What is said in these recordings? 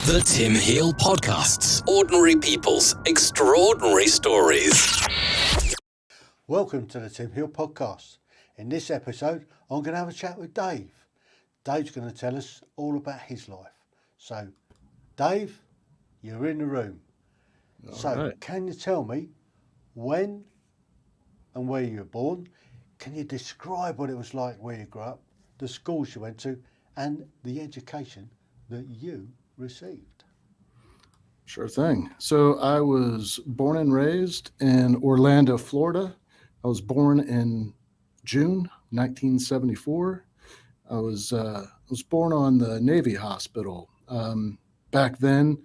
The Tim Heale Podcasts. Ordinary people's extraordinary stories. Welcome to the Tim Heale Podcast. In this episode, I'm going to have a chat with Dave. Dave's going to tell us all about his life. So, Dave, you're in the room. Right. Can you tell me when and where you were born? Can you describe what it was like where you grew up, the schools you went to, and the education that you received? Sure thing. So I was born and raised in Orlando, Florida. I was born in June 1974. I was born on the Navy hospital. Back then,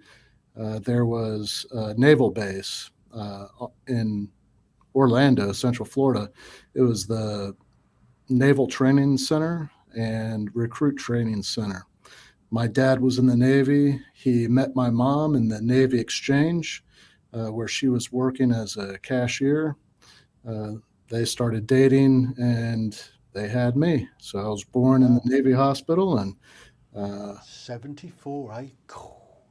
there was a naval base in Orlando, Central Florida. It was the Naval Training Center and Recruit Training Center. My dad was in the Navy. He met my mom in the Navy Exchange, where she was working as a cashier. They started dating, and they had me. So I was born in the Navy hospital. And 74, eh? Cool.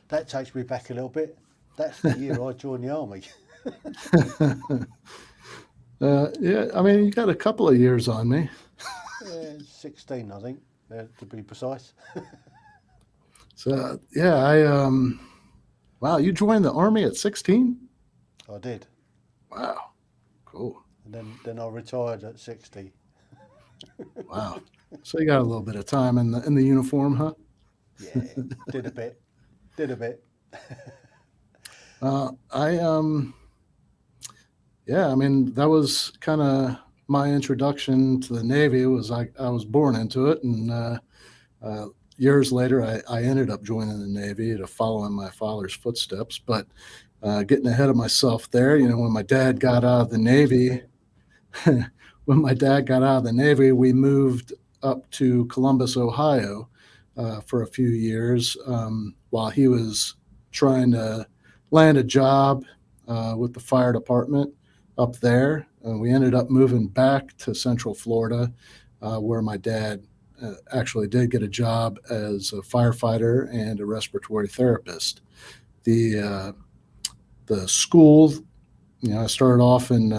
That takes me back a little bit. That's the year I joined the Army. Yeah, I mean, you got a couple of years on me. 16, I think, to be precise. So, yeah, wow, you joined the Army at 16? I did. Wow, cool. And then I retired at 60. Wow. So you got a little bit of time in the uniform, huh? Yeah, did a bit. Yeah, I mean, that was kind of my introduction to the Navy. I was born into it, and years later, I ended up joining the Navy to follow in my father's footsteps. But getting ahead of myself there, when my dad got out of the Navy, we moved up to Columbus, Ohio, for a few years while he was trying to land a job with the fire department up there. We ended up moving back to Central Florida, where my dad actually did get a job as a firefighter and a respiratory therapist. The school, I started off in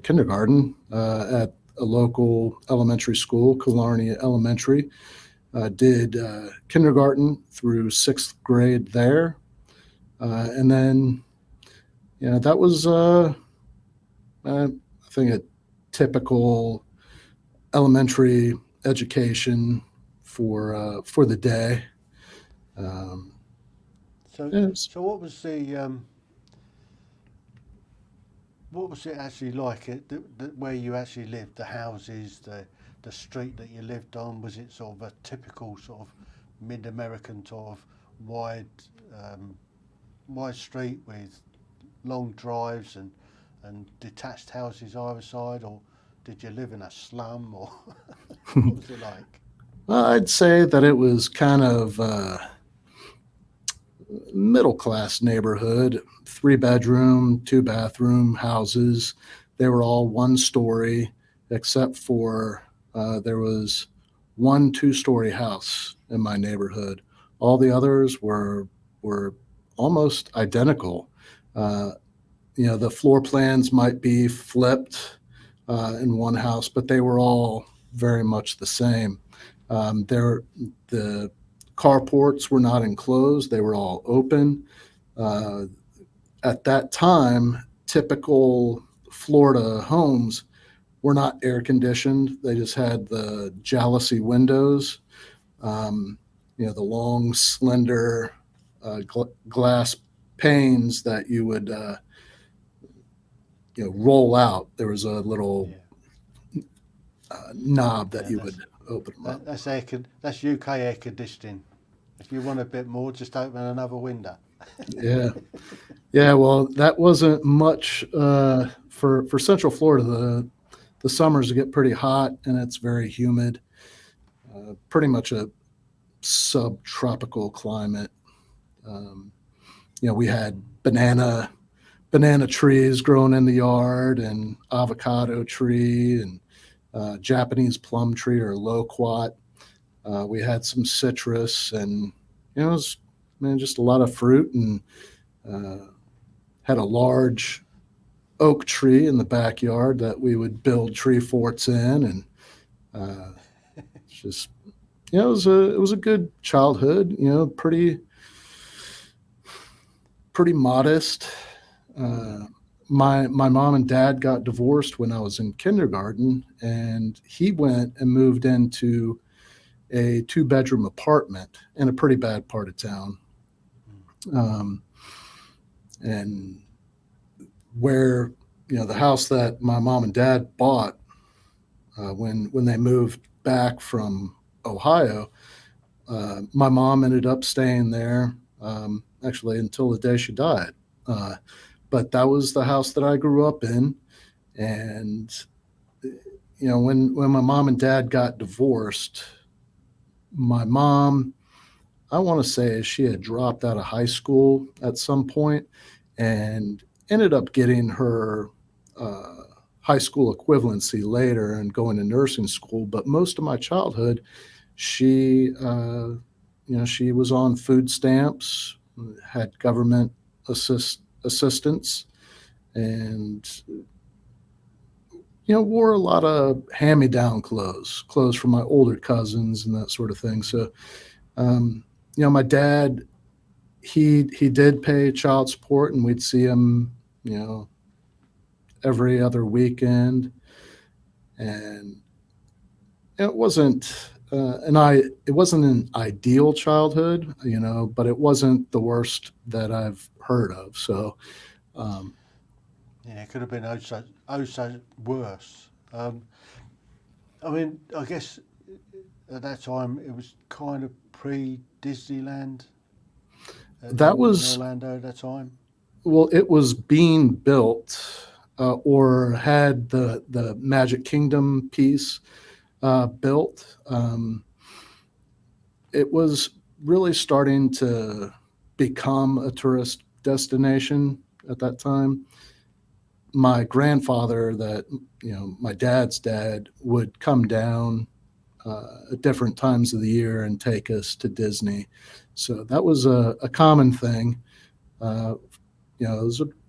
kindergarten at a local elementary school, Killarney Elementary. Did kindergarten through 6th grade there, and then that was I think a typical elementary education for the day. So what was it actually like where you actually lived? The houses, the street that you lived on, was it sort of a typical sort of mid-American sort of wide street with long drives and detached houses either side, or did you live in a slum, or what was it like? Well, I'd say that it was kind of middle-class neighborhood, 3-bedroom, 2-bathroom houses. They were all one story, except for there was one 2-story house in my neighborhood. All the others were almost identical. The floor plans might be flipped in one house, but they were all very much the same. The carports were not enclosed. They were all open. At that time, typical Florida homes were not air conditioned. They just had the jalousie windows, the long, slender glass panes that you would roll out. There was a little knob that you would open them up. That's UK air conditioning. If you want a bit more, just open another window. Yeah. Well, that wasn't much for Central Florida. The summers get pretty hot and it's very humid. Pretty much a subtropical climate. We had banana trees growing in the yard, and avocado tree, and Japanese plum tree or loquat. We had some citrus and It was, man, just a lot of fruit, and had a large oak tree in the backyard that we would build tree forts in, and it's just, it was a good childhood. Pretty modest. My mom and dad got divorced when I was in kindergarten, and he went and moved into a 2-bedroom apartment in a pretty bad part of town. And where, the house that my mom and dad bought when they moved back from Ohio, my mom ended up staying there actually until the day she died. But that was the house that I grew up in. And, when my mom and dad got divorced, my mom, I want to say she had dropped out of high school at some point and ended up getting her high school equivalency later and going to nursing school. But most of my childhood, she was on food stamps, had government assistance, and wore a lot of hand-me-down clothes from my older cousins and that sort of thing. So my dad, he did pay child support, and we'd see him every other weekend, and it wasn't it wasn't an ideal childhood, but it wasn't the worst that I've heard of. So it could have been so worse. I guess at that time it was kind of pre-Disneyland. That was in Orlando at that time. Well, it was being built, or had the Magic Kingdom piece built. It was really starting to become a tourist destination at that time. My grandfather, my dad's dad, would come down at different times of the year and take us to Disney. So that was a common thing. It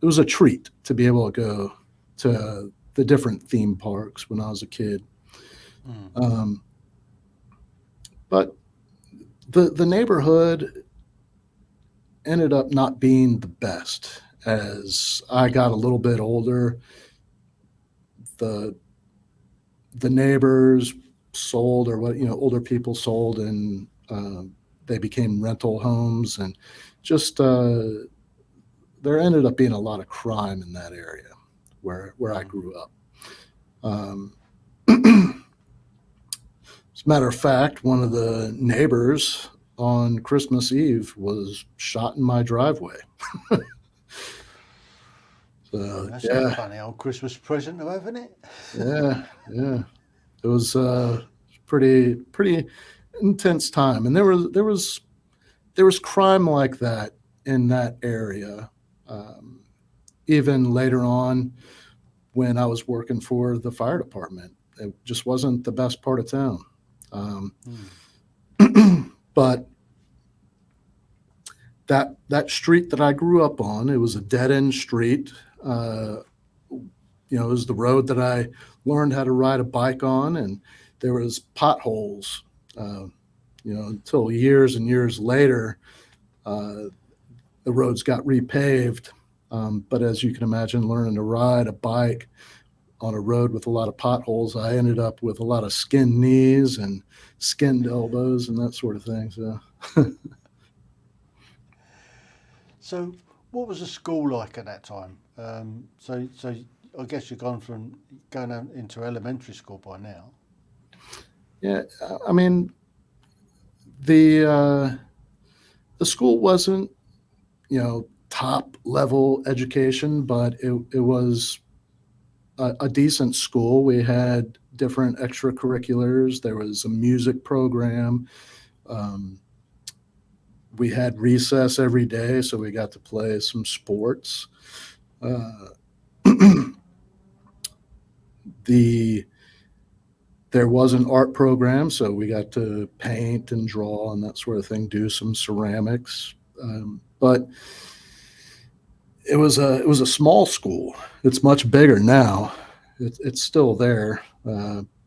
was a treat to be able to go to the different theme parks when I was a kid. But the neighborhood ended up not being the best. As I got a little bit older, the neighbors sold, or older people sold, and they became rental homes, and just there ended up being a lot of crime in that area where I grew up. As a matter of fact, one of the neighbors on Christmas Eve was shot in my driveway. So, that's a funny old Christmas present, though, isn't it? Yeah. It was pretty intense time, and there was crime like that in that area. Even later on, when I was working for the fire department, it just wasn't the best part of town. But that street that I grew up on, it was a dead end street. It was the road that I learned how to ride a bike on, and there was potholes, until years and years later, the roads got repaved. But as you can imagine, learning to ride a bike on a road with a lot of potholes, I ended up with a lot of skinned knees and skinned elbows and that sort of thing. So, So what was the school like at that time? So I guess you've gone from going into elementary school by now. Yeah, I mean, the school wasn't, top level education, but it was a decent school. We had different extracurriculars. There was a music program. We had recess every day, so we got to play some sports. The there was an art program, so we got to paint and draw and that sort of thing, do some ceramics. But it was a small school. It's much bigger now. It's still there,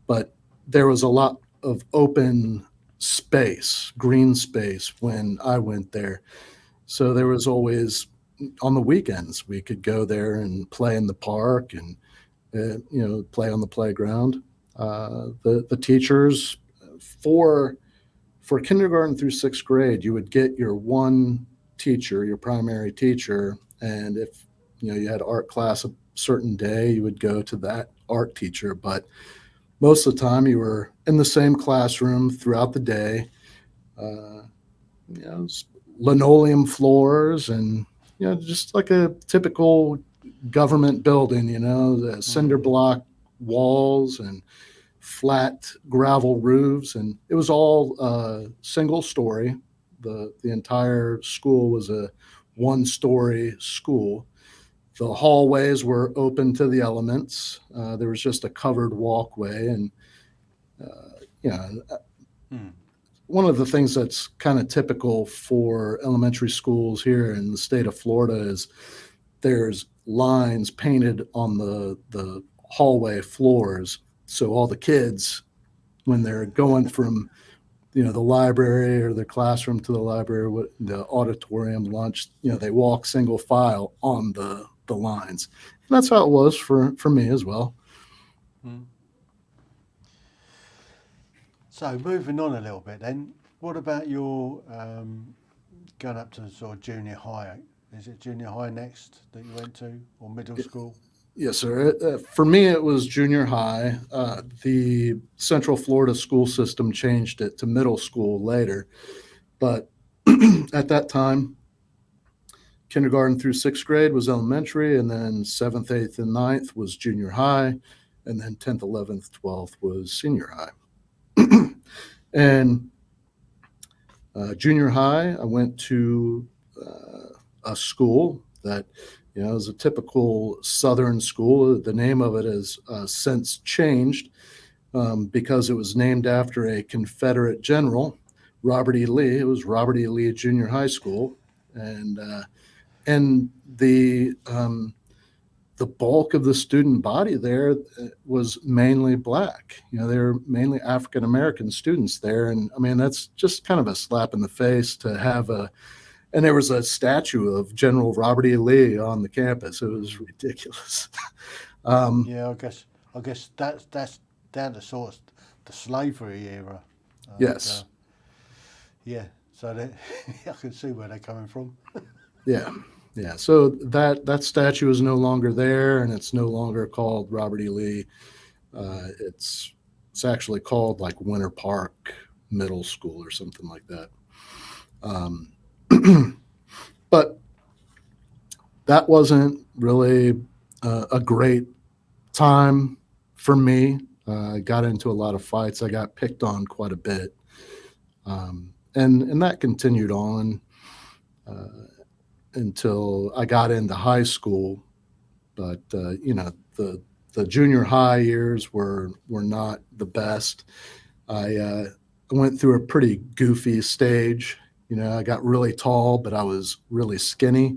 but there was a lot of open space, green space when I went there. So there was always, on the weekends, we could go there and play in the park and play on the playground. The teachers for kindergarten through sixth grade, you would get your one teacher, your primary teacher, and if you had art class a certain day, you would go to that art teacher. But most of the time, you were in the same classroom throughout the day. Linoleum floors and just like a typical government building. The cinder block walls and flat gravel roofs, and it was all single story. The entire school was a one-story school. The hallways were open to the elements. There was just a covered walkway, and one of the things that's kind of typical for elementary schools here in the state of Florida is there's lines painted on the hallway floors. So all the kids, when they're going from the library or the classroom to the library, the auditorium, lunch, they walk single file on the lines. And that's how it was for me as well. So moving on a little bit then, what about your going up to sort of junior high? Is it junior high next that you went to, or middle school? Yes, sir. For me, it was junior high. The Central Florida school system changed it to middle school later. But at that time, kindergarten through sixth grade was elementary, and then 7th, 8th, and 9th was junior high, and then 10th, 11th, 12th was senior high. And junior high, I went to a school that is a typical Southern school. The name of it has since changed because it was named after a Confederate general, Robert E. Lee. It was Robert E. Lee Junior High School, and the bulk of the student body there was mainly Black. They were mainly African American students there, and I mean that's just kind of a slap in the face to have and there was a statue of General Robert E. Lee on the campus. It was ridiculous. Yeah, I guess that's down to sort of the slavery era. Yes. So I can see where they're coming from. Yeah. So that statue is no longer there, and it's no longer called Robert E. Lee. It's actually called like Winter Park Middle School or something like that. But that wasn't really a great time for me. I got into a lot of fights. I got picked on quite a bit. And that continued on until I got into high school. But, the junior high years were not the best. I went through a pretty goofy stage. I got really tall, but I was really skinny,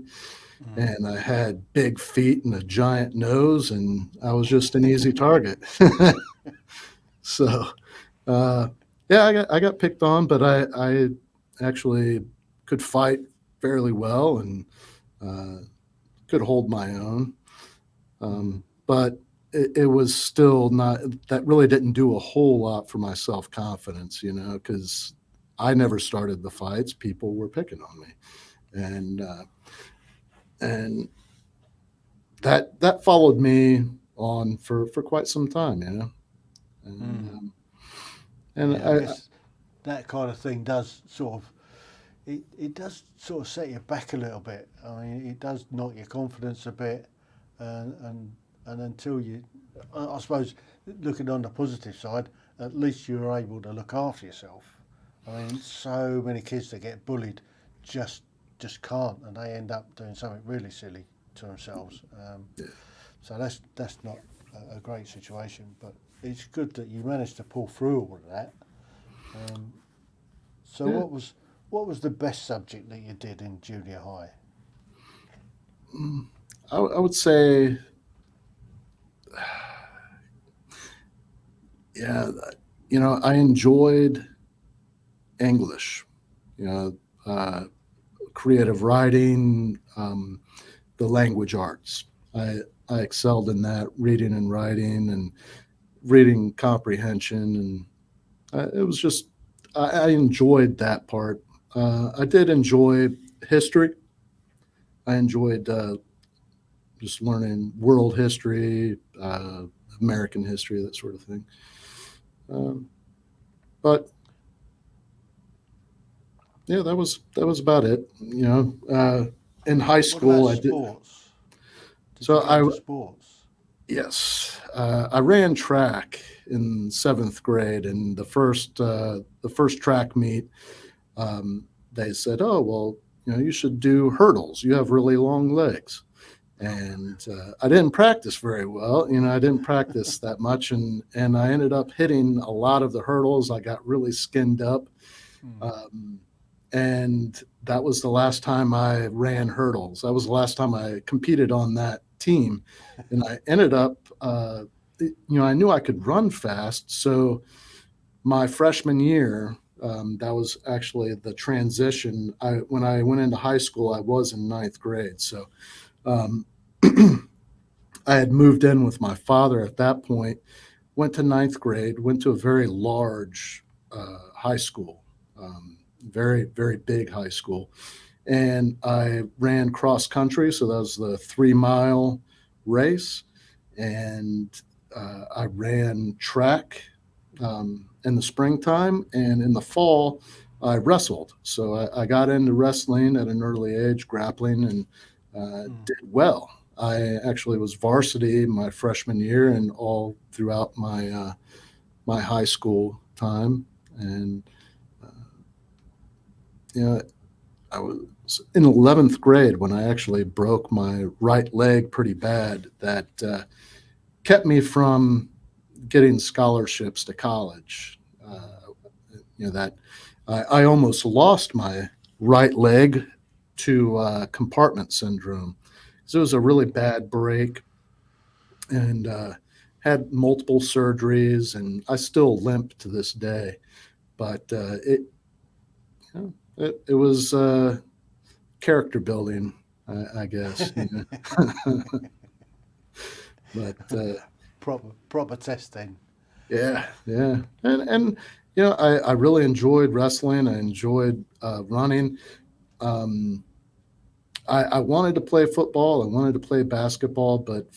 and I had big feet and a giant nose, and I was just an easy target. So, I got picked on, but I actually could fight fairly well and could hold my own. But it was still not, that really didn't do a whole lot for my self-confidence, because I never started the fights. People were picking on me. And that followed me on for quite some time, And I guess that kind of thing does sort of, it does sort of set you back a little bit. I mean, it does knock your confidence a bit, and until you, I suppose, looking on the positive side, at least you're able to look after yourself. I mean, so many kids that get bullied just can't, and they end up doing something really silly to themselves. So that's not a great situation. But it's good that you managed to pull through all of that. So Yeah. what was the best subject that you did in junior high? I would say, yeah, I enjoyed English, you know, creative writing, the language arts. I excelled in that, reading and writing and reading comprehension. And it was just, I enjoyed that part. I did enjoy history. I enjoyed just learning world history, American history, that sort of thing. But yeah, that was about it. In high What school, about I did. sports? Did So you get into sports? yes, I ran track in seventh grade, and the first track meet, they said, "Oh, well, you should do hurdles. You have really long legs." And I didn't practice very well. I didn't practice that much, and I ended up hitting a lot of the hurdles. I got really skinned up, and that was the last time I ran hurdles. That was the last time I competed on that team, and I ended up, I knew I could run fast, so my freshman year. That was actually the transition. When I went into high school, I was in ninth grade, so I had moved in with my father at that point, went to ninth grade, went to a very large high school, very, very big high school. And I ran cross country. So that was the 3 mile race. And I ran track in the springtime. And in the fall, I wrestled. So I got into wrestling at an early age, grappling, and did well. I actually was varsity my freshman year and all throughout my my high school time. And I was in 11th grade when I actually broke my right leg pretty bad. That kept me from getting scholarships to college. That I almost lost my right leg to compartment syndrome. So it was a really bad break, and had multiple surgeries, and I still limp to this day. But it was character building, I guess. But proper testing. yeah, and I really enjoyed wrestling. I enjoyed running. I wanted to play football. I wanted to play basketball, but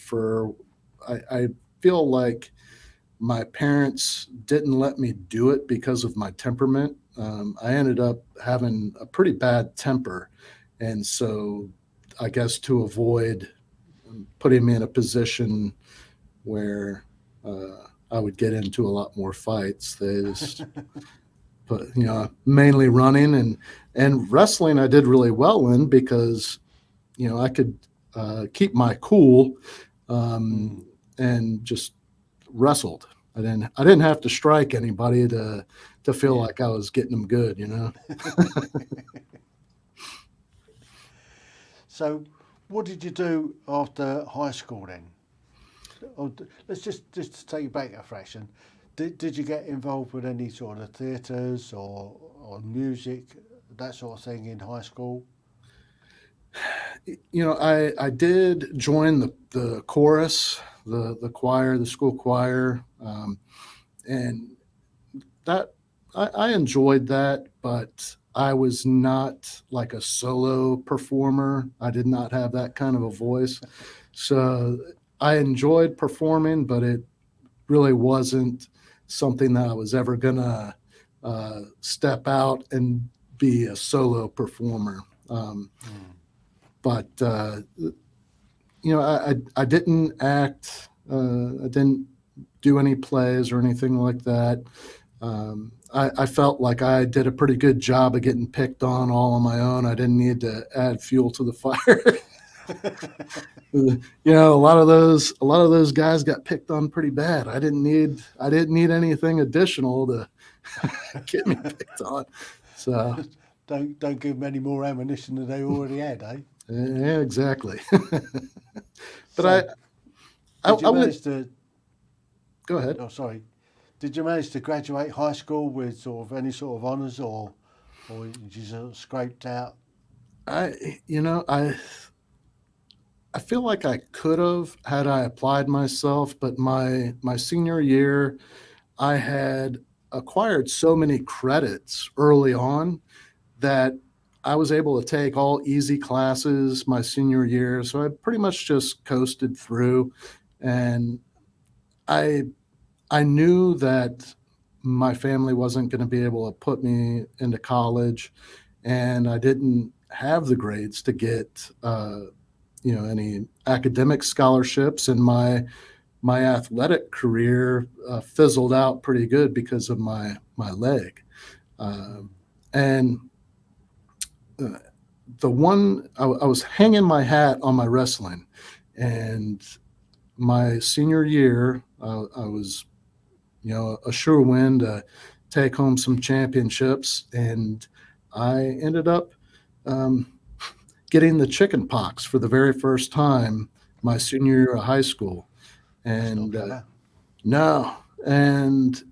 I feel like my parents didn't let me do it because of my temperament. I ended up having a pretty bad temper, and so I guess to avoid putting me in a position where I would get into a lot more fights, they just put, mainly running and wrestling. I did really well in because I could keep my cool and just wrestled. I didn't have to strike anybody to feel like I was getting them good, So, what did you do after high school then? Let's just take you back a fraction. Did you get involved with any sort of theatres or music, that sort of thing in high school? I did join the chorus, the choir, the school choir, and that I enjoyed that, but I was not like a solo performer. I did not have that kind of a voice. So I enjoyed performing, but it really wasn't something that I was ever gonna step out and be a solo performer. But I didn't act. I didn't do any plays or anything like that. I felt like I did a pretty good job of getting picked on all on my own. I didn't need to add fuel to the fire. A lot of those guys got picked on pretty bad. I didn't need anything additional to get me picked on. So don't give them any more ammunition than they already had, eh? yeah, exactly. But So, did I you went. manage to? Go ahead. Oh, sorry. Did you manage to graduate high school with sort of any sort of honours, or did you sort of scraped out? I you know I feel like I could have had I applied myself, but my senior year, I had acquired so many credits early on that I was able to take all easy classes my senior year. So I pretty much just coasted through, and I I knew that my family wasn't going to be able to put me into college, and I didn't have the grades to get any academic scholarships, and my athletic career fizzled out pretty good because of my leg. Uh, and the one I was hanging my hat on my wrestling, and my senior year, I was a sure win to take home some championships, and I ended up um, getting the chicken pox for the very first time my senior year of high school. That's not And clever. no, and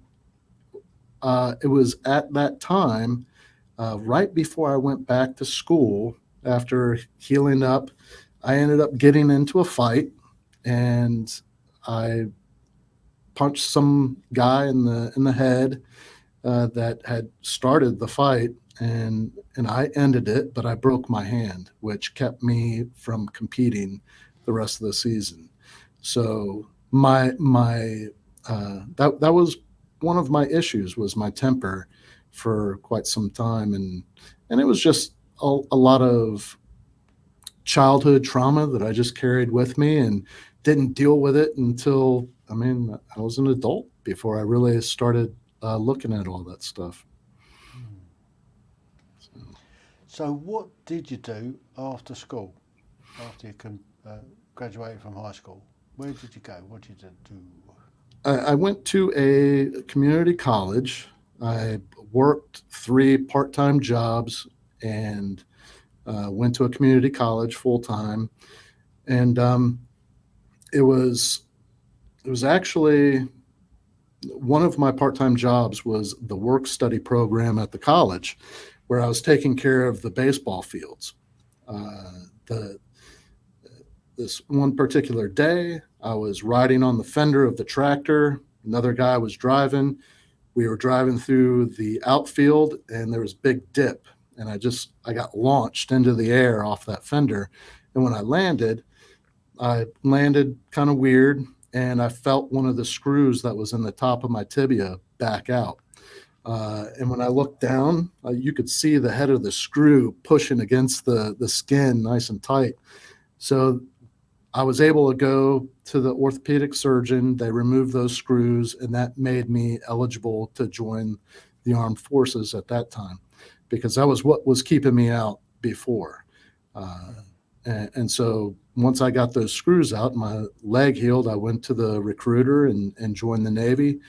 it was at that time, right before I went back to school after healing up. I ended up getting into a fight, and I punched some guy in the head that had started the fight, and I ended it, but I broke my hand, which kept me from competing the rest of the season. So my that was one of my issues, was my temper for quite some time, and it was just a lot of childhood trauma that I just carried with me and didn't deal with it until, I was an adult before I really started looking at all that stuff. So, So, what did you do after school? After you graduated from high school, where did you go? What did you do? I went to a community college. I worked 3 part-time jobs, and went to a community college full time. And it was actually, one of my part-time jobs was the work study program at the college, where I was taking care of the baseball fields. The This one particular day, I was riding on the fender of the tractor. Another guy was driving. We were driving through the outfield, and there was a big dip, and I got launched into the air off that fender. And when I landed kind of weird, and I felt one of the screws that was in the top of my tibia back out. And when I looked down, you could see the head of the screw pushing against the skin nice and tight. So I was able to go to the orthopedic surgeon. They removed those screws, and that made me eligible to join the armed forces at that time, because that was what was keeping me out before. And so once I got those screws out, my leg healed. I went to the recruiter and joined the Navy,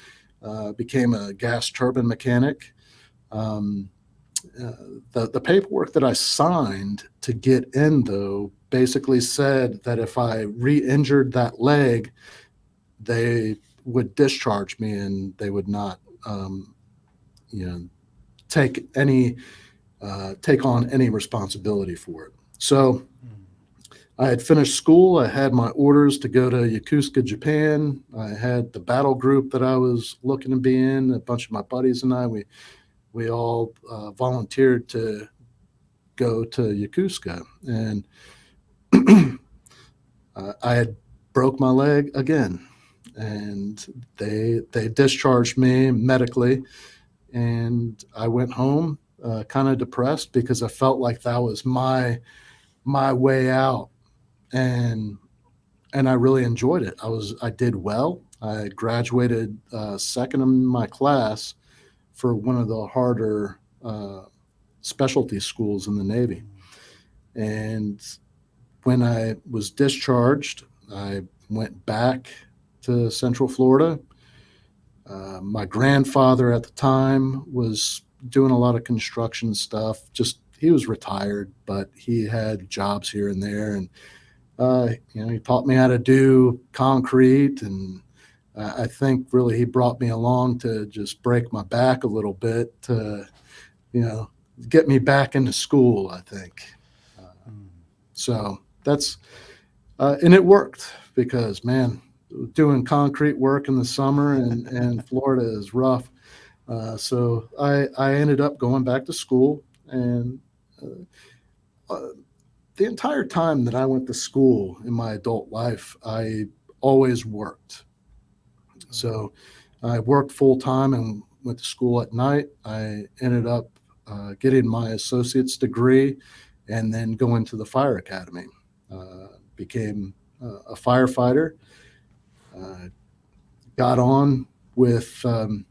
became a gas turbine mechanic. Um, the paperwork that I signed to get in, though, basically said that if I re-injured that leg, they would discharge me, and they would not, you know, take on any responsibility for it. So I had finished school. I had my orders to go to Yokosuka, Japan. I had the battle group that I was looking to be in. A bunch of my buddies and I, we all volunteered to go to Yokosuka, and I had broke my leg again, and they discharged me medically, and I went home kind of depressed, because I felt like that was my way out, and I really enjoyed it. I did well. I graduated second in my class for one of the harder specialty schools in the Navy. And when I was discharged, I went back to Central Florida. My grandfather at the time was doing a lot of construction stuff. Just he was retired, but he had jobs here and there, and he taught me how to do concrete, and I think really he brought me along to just break my back a little bit to, get me back into school, I think. So that's, and it worked because, man, doing concrete work in the summer and Florida is rough. So I ended up going back to school, and the entire time that I went to school in my adult life, I always worked. So I worked full time and went to school at night. I ended up getting my associate's degree and then going to the fire academy. Became a firefighter. Got on with a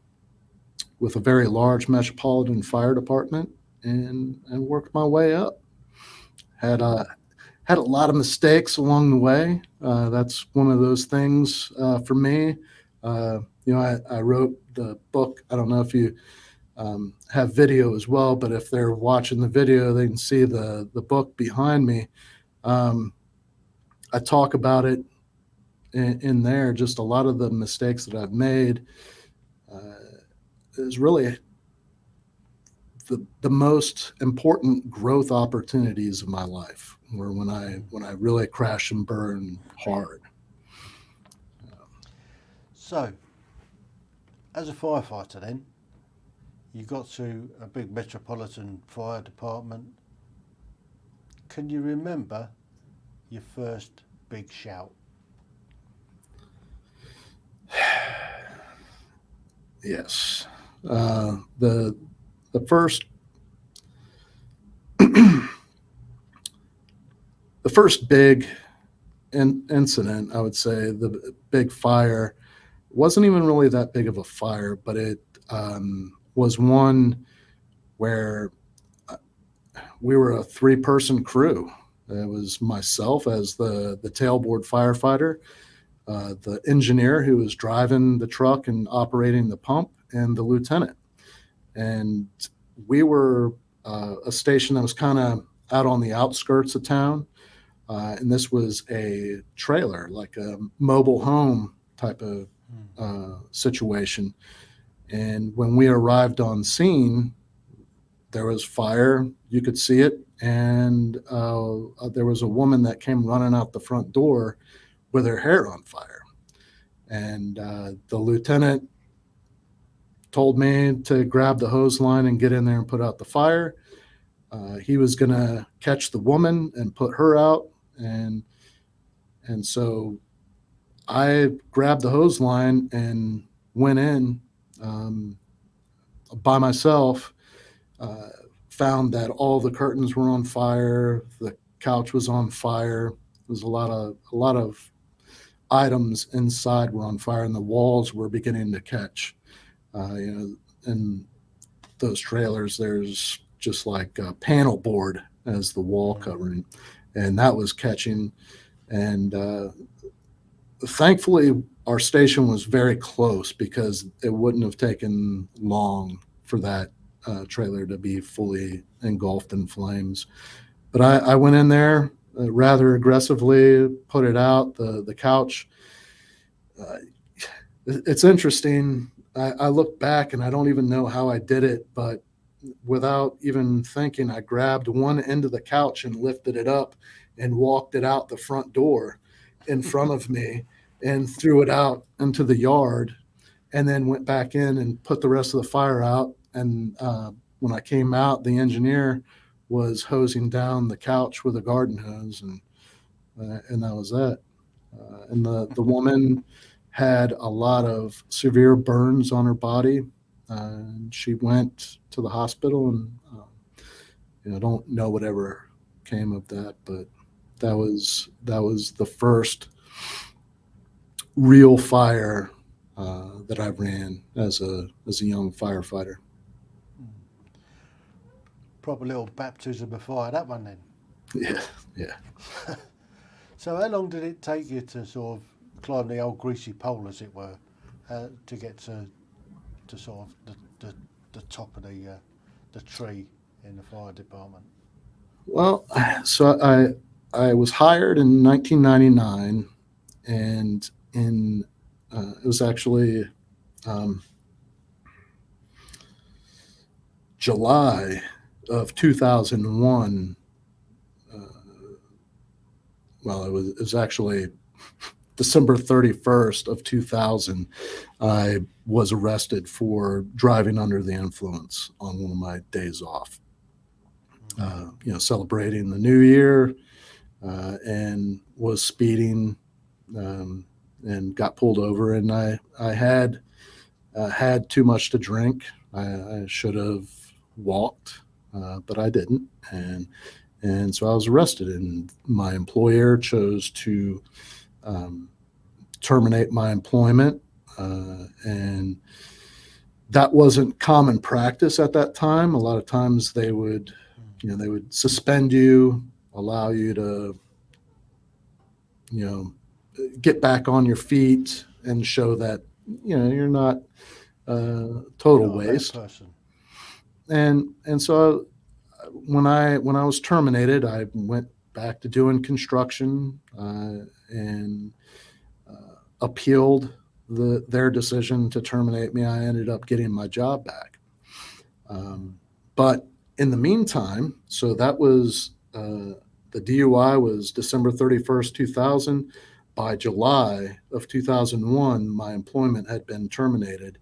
very large metropolitan fire department and worked my way up. Had a lot of mistakes along the way. That's one of those things for me. I wrote the book. I don't know if you have video as well, but if they're watching the video, they can see the book behind me. I talk about it in there. Just a lot of the mistakes that I've made is really the most important growth opportunities of my life were when I really crash and burn hard. So, as a firefighter then, you got to a big metropolitan fire department. Can you remember your first big shout? Yes. The first the first big incident, I would say, the big fire, wasn't even really that big of a fire, but it was one where we were a 3-person crew. It was myself as the tailboard firefighter, the engineer who was driving the truck and operating the pump, and the lieutenant. And we were a station that was kind of out on the outskirts of town. And this was a trailer, like a mobile home type of situation. And when we arrived on scene, there was fire. You could see it. And there was a woman that came running out the front door with her hair on fire. And the lieutenant told me to grab the hose line and get in there and put out the fire. He was going to catch the woman and put her out. And so I grabbed the hose line and went in by myself, found that all the curtains were on fire. The couch was on fire. There was a lot of items inside were on fire, and the walls were beginning to catch. In those trailers, there's just like a panel board as the wall covering, and that was catching. And thankfully, our station was very close because it wouldn't have taken long for that trailer to be fully engulfed in flames. But I went in there rather aggressively, put it out, the couch. It's interesting. I look back and I don't even know how I did it, but without even thinking, I grabbed one end of the couch and lifted it up and walked it out the front door in front of me and threw it out into the yard, and then went back in and put the rest of the fire out. And when I came out, the engineer was hosing down the couch with a garden hose, and that was that. And the woman had a lot of severe burns on her body. And she went to the hospital, and don't know whatever came of that, but that was the first real fire that I ran as a young firefighter. Proper little baptism of fire, that one then. Yeah. So how long did it take you to sort of climb the old greasy pole, as it were, to get to sort of the top of the tree in the fire department? Well, so I was hired in 1999, and in it was actually um, July of 2001. Well, it was actually December 31st of 2000. I was arrested for driving under the influence on one of my days off. Celebrating the new year, and was speeding, and got pulled over. And I had too much to drink. I should have walked, but I didn't. And so I was arrested, and my employer chose to terminate my employment. And that wasn't common practice at that time. A lot of times they would suspend you, allow you to, get back on your feet and show that, you're not total Not a bad waste. person. And so when I was terminated, I went back to doing construction, and appealed their decision to terminate me. I ended up getting my job back. But in the meantime, so that was the DUI was December 31st, 2000. By July of 2001, my employment had been terminated.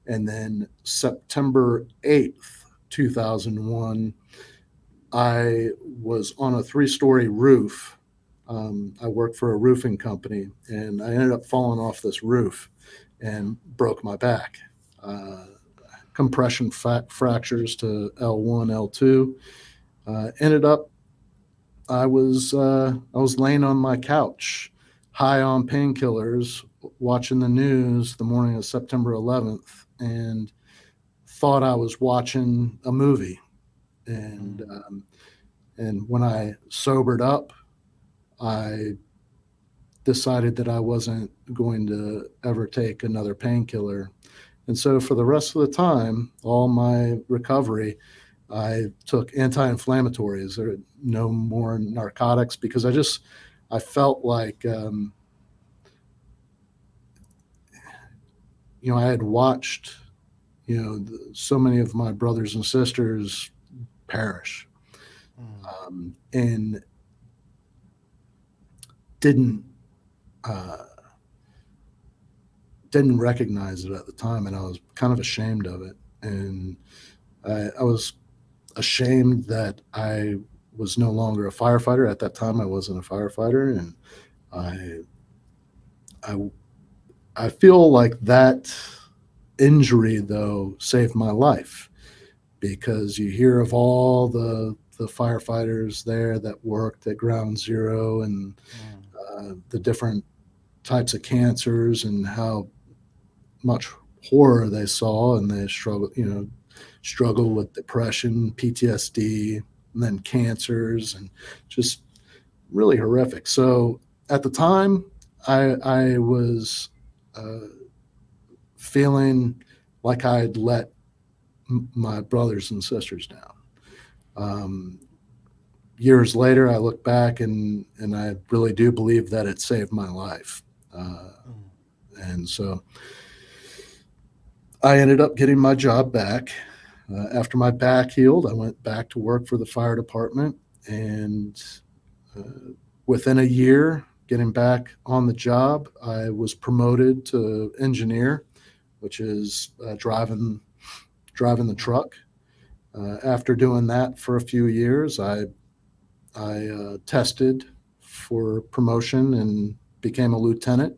And then September 8th, 2001, I was on a 3-story roof. I worked for a roofing company, and I ended up falling off this roof and broke my back. Compression fractures to L1, L2. Ended up, I was laying on my couch, high on painkillers, watching the news the morning of September 11th, and thought I was watching a movie. And when I sobered up, I decided that I wasn't going to ever take another painkiller. And so for the rest of the time, all my recovery, I took anti-inflammatories, or no more narcotics, because I felt like, I had watched, so many of my brothers and sisters perish, and didn't recognize it at the time, and I was kind of ashamed of it. And I was ashamed that I was no longer a firefighter. At that time, I wasn't a firefighter, and I feel like that injury, though, saved my life, because you hear of all the firefighters there that worked at Ground Zero, and the different types of cancers, and how much horror they saw, and they struggle with depression, PTSD, and then cancers, and just really horrific. So at the time, I was feeling like I'd let my brothers and sisters down. Years later, I look back, and I really do believe that it saved my life. And so I ended up getting my job back. After my back healed, I went back to work for the fire department, and within a year getting back on the job, I was promoted to engineer, which is driving the truck. After doing that for a few years, I tested for promotion and became a lieutenant.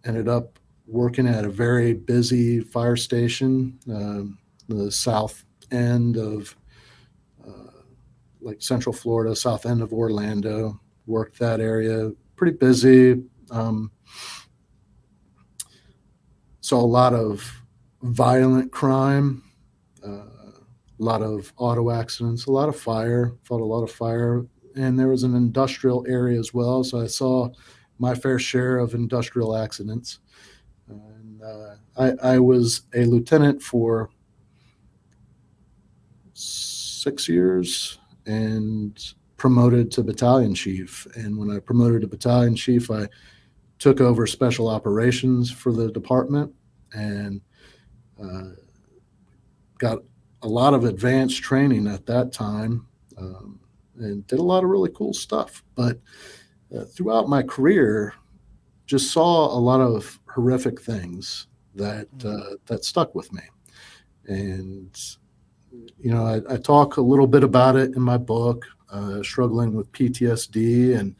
Ended up working at a very busy fire station, the south end of like Central Florida, south end of Orlando. Worked that area, pretty busy. Saw a lot of violent crime, a lot of auto accidents, a lot of fire. Fought a lot of fire and there was an industrial area as well. So I saw my fair share of industrial accidents. And I was a lieutenant for 6 years and promoted to battalion chief. And when I promoted to battalion chief, I took over special operations for the department and got a lot of advanced training at that time, and did a lot of really cool stuff. But throughout my career, just saw a lot of horrific things that stuck with me. And I talk a little bit about it in my book, Struggling with PTSD, and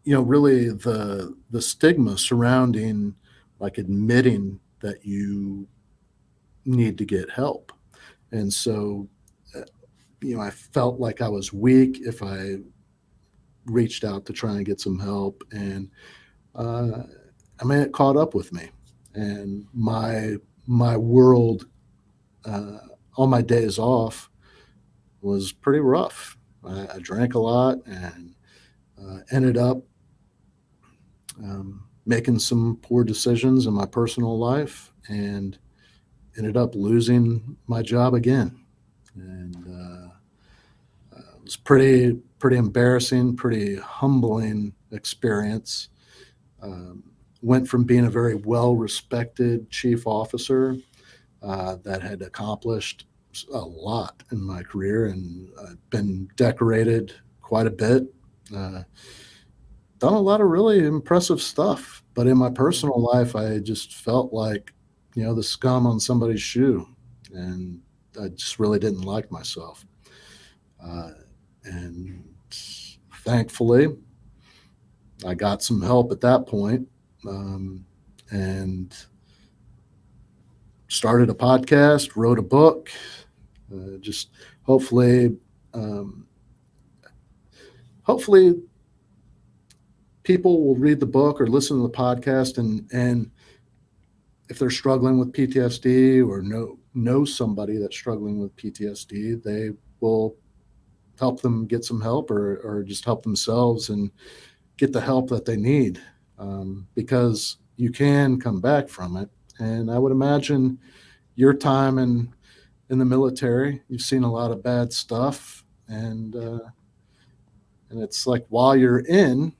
really the stigma surrounding like admitting that you need to get help. And so, I felt like I was weak if I reached out to try and get some help. And it caught up with me. And my world on my days off was pretty rough. I drank a lot and ended up making some poor decisions in my personal life and ended up losing my job again. And it was pretty embarrassing, pretty humbling experience. Went from being a very well-respected chief officer that had accomplished a lot in my career, and I've been decorated quite a bit, done a lot of really impressive stuff. But in my personal life, I just felt like, the scum on somebody's shoe, and I just really didn't like myself. And thankfully, I got some help at that point, and started a podcast, wrote a book, just hopefully people will read the book or listen to the podcast, and if they're struggling with PTSD or know somebody that's struggling with PTSD, they will help them get some help or just help themselves and get the help that they need, because you can come back from it. And I would imagine your time in the military, you've seen a lot of bad stuff, and it's like while you're in,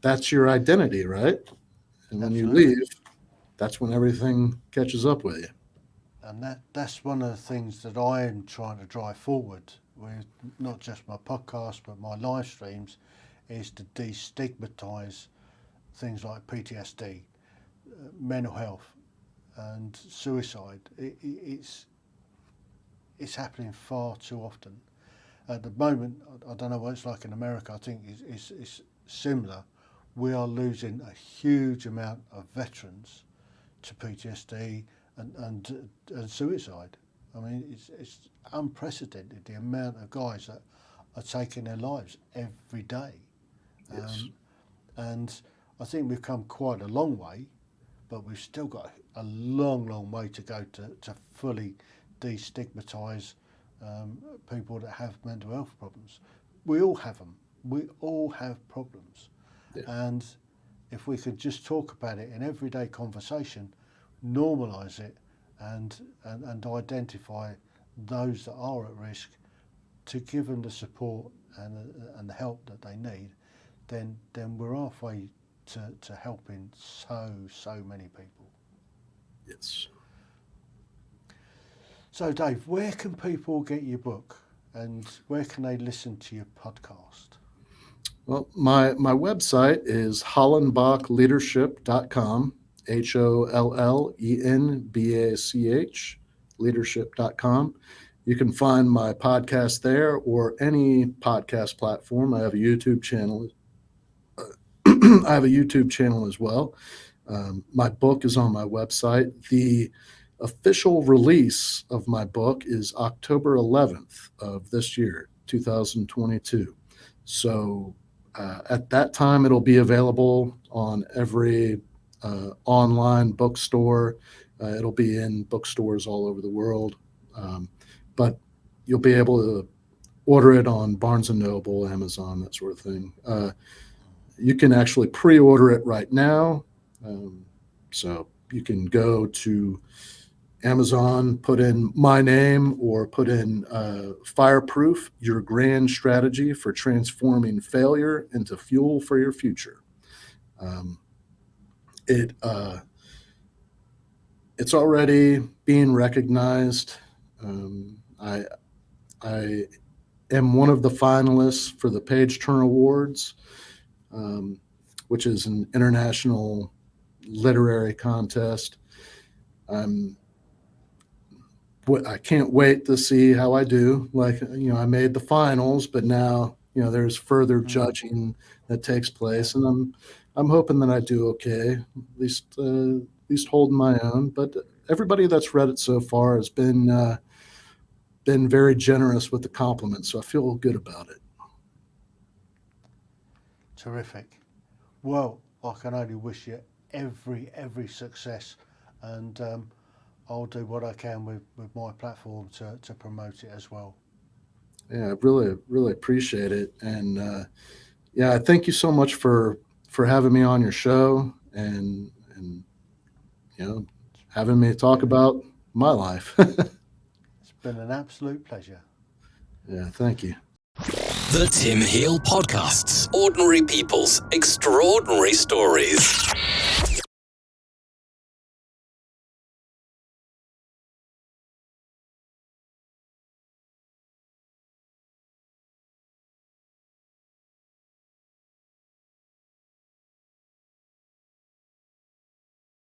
that's your identity, right? And when you leave, that's when everything catches up with you. And that's one of the things that I am trying to drive forward with not just my podcast but my live streams, is to destigmatize things like PTSD, mental health, and suicide. It's happening far too often. At the moment, I don't know what it's like in America. I think it's similar. We are losing a huge amount of veterans to PTSD and suicide. I mean, it's unprecedented, the amount of guys that are taking their lives every day. Yes. And I think we've come quite a long way, but we've still got a long way to go to fully destigmatise people that have mental health problems. We all have them. We all have problems. Yeah. And if we could just talk about it in everyday conversation, normalise it, and identify those that are at risk, to give them the support and the help that they need, then we're halfway to helping so many people. Yes. So Dave, where can people get your book, and where can they listen to your podcast? Well, my website is hollenbachleadership.com, HOLLENBACH, leadership.com. You can find my podcast there, or any podcast platform. I have a YouTube channel. I have a YouTube channel as well. My book is on my website. The official release of my book is October 11th of this year, 2022. So at that time, it'll be available on every online bookstore. It'll be in bookstores all over the world. But you'll be able to order it on Barnes & Noble, Amazon, that sort of thing. You can actually pre-order it right now. So you can go to Amazon, put in my name, or put in Fireproof, your grand strategy for transforming failure into fuel for your future. It's already being recognized. I am one of the finalists for the Page Turner Awards, which is an international literary contest. I can't wait to see how I do. I made the finals, but now, there's further judging that takes place, and I'm hoping that I do okay, at least holding my own. But everybody that's read it so far has been very generous with the compliments, so I feel good about it. Terrific. Well, I can only wish you every success, and I'll do what I can with my platform to promote it as well. Yeah, I really appreciate it. And I thank you so much for having me on your show and having me talk about my life. It's been an absolute pleasure. Yeah, thank you. The Tim Heale Podcasts. Ordinary people's extraordinary stories.